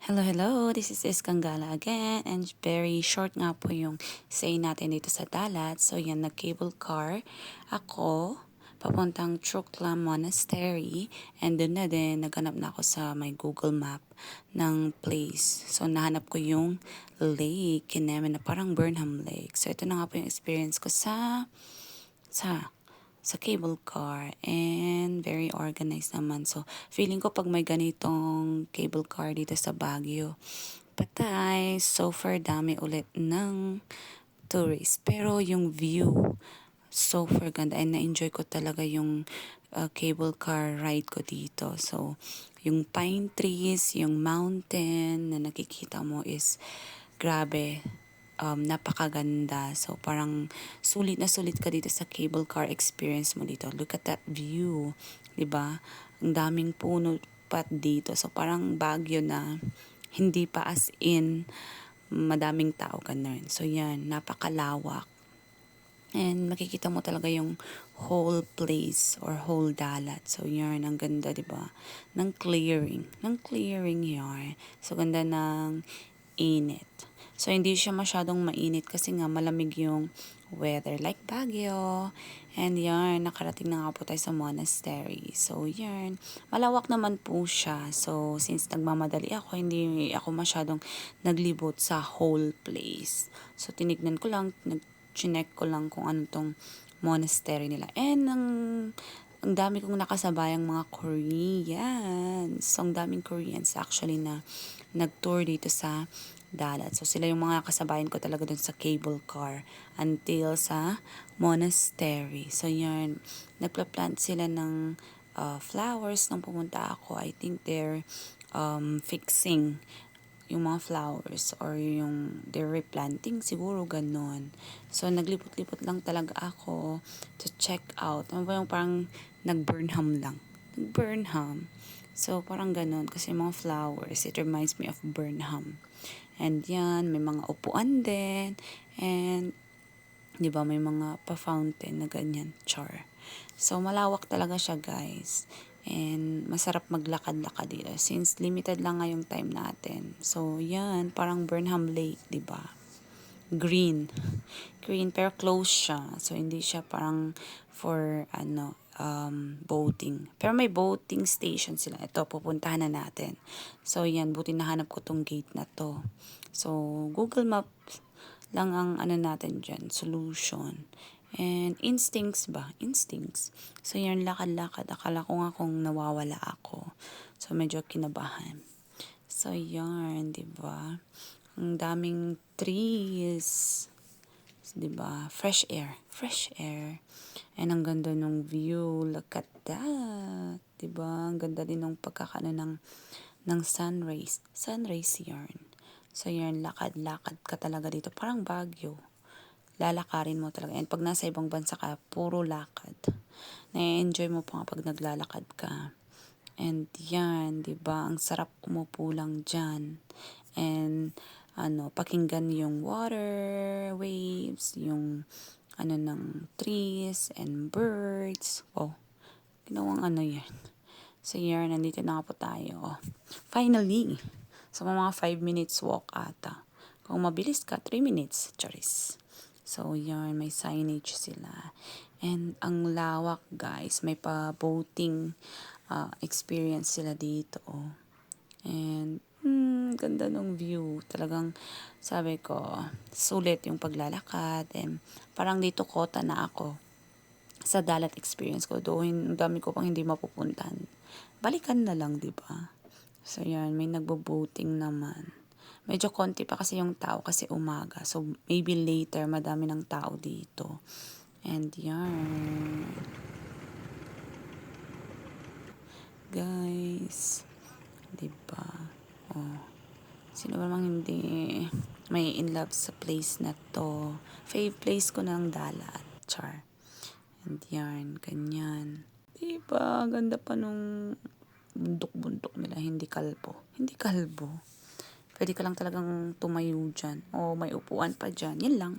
Hello, hello. This is Iskanggala again and very short nga po yung stay natin dito sa dalat. So yan, nag-cable car ako papuntang Trukla Monastery and doon na din naghanap na ako sa my Google Map ng place. So nahanap ko yung lake, Kineme na parang Burnham Lake. So ito na nga po yung experience ko sa cable car and very organized naman. So, feeling ko pag may ganitong cable car dito sa Baguio, patay, so far dami ulit ng tourist. Pero yung view, so far ganda and na-enjoy ko talaga yung cable car ride ko dito. So, yung pine trees, yung mountain na nakikita mo is grabe, napakaganda. So, parang sulit na sulit ka dito sa cable car experience mo dito. Look at that view, 'di ba? Ang daming puno pat dito. So, parang Baguio na hindi pa as in madaming tao ganun. So, yan, napakalawak. And makikita mo talaga yung whole place or whole dalat. So, yarn, ang ganda, di ba? Ng clearing. Ng clearing yarn. So, ganda ng init. So, hindi siya masyadong mainit kasi nga malamig yung weather. Like Baguio. And yarn, nakarating na nga po tayo sa monastery. So, yarn, malawak naman po siya. So, since nagmamadali ako, hindi ako masyadong naglibot sa whole place. So, tinignan ko lang, chinek ko lang kung ano tong monastery nila. And ang dami kong nakasabayang mga Koreans. So, ang daming Koreans actually na nag-tour dito sa dalat. So, sila yung mga kasabayan ko talaga dun sa cable car until sa monastery. So, yun, nagpa-plant sila ng flowers nung pumunta ako. I think they're fixing yung mga flowers or yung they're replanting siguro ganon. So naglipot-lipot lang talaga ako to check out. Ano ba yung parang nag-Burnham lang. Nag-Burnham. So parang ganon kasi mga flowers, it reminds me of Burnham. And yan, may mga upuan din. And 'di ba may mga pa-fountain na ganyan, char. So malawak talaga siya, guys. And masarap maglakad-lakad dito since limited lang nga yung time natin. So yan, parang Burnham Lake, 'di ba? Green. Green pero close siya. So hindi siya parang for boating. Pero may boating station sila. Ito, pupuntahan na natin. So yan, buti nahanap ko tong gate na to. So Google Maps lang ang natin dyan, solution. And instincts ba? Instincts. So, yan, lakad-lakad. Akala ko nga kung nawawala ako. So, medyo kinabahan. So, yarn, di ba? Ang daming trees. So, di ba? Fresh air. Fresh air. And ang ganda ng view. Look at that. Di ba? Ang ganda din ng pagkakano ng sun rays. Sun rays yarn. So, yan, lakad-lakad ka talaga dito. Parang Baguio. Lalakarin mo talaga. And pag nasa ibang bansa ka, puro lakad. Na-enjoy mo pa nga pag naglalakad ka. And yan, di ba? Ang sarap umupo lang dyan. And, pakinggan yung water, waves, yung, ng trees and birds. Oh, ginawang yan. So, yan, nandito na nga po tayo. Finally! So, mga 5 minutes walk ata. Kung mabilis ka, 3 minutes. Charis. So, yan, may signage sila. And ang lawak, guys. May pa-boating experience sila dito. And, ganda ng view. Talagang, sabi ko, sulit yung paglalakad. And, parang dito kota na ako sa dalat experience ko. Though, ang dami ko pang hindi mapupuntan. Balikan na lang, di ba? So, yan, may nagbo-boating naman. Medyo konti pa kasi yung tao kasi umaga. So, maybe later, madami ng tao dito. And yan. Guys. Diba? Oh. Sino ba namang hindi may in love sa place na to? Fave place ko ng dalat. Char. And yan. Ganyan. Diba? Ganda pa nung bundok-bundok nila. Hindi kalbo. Hindi kalbo. Pwede ka lang talagang tumayo dyan. O may upuan pa dyan. Yan lang.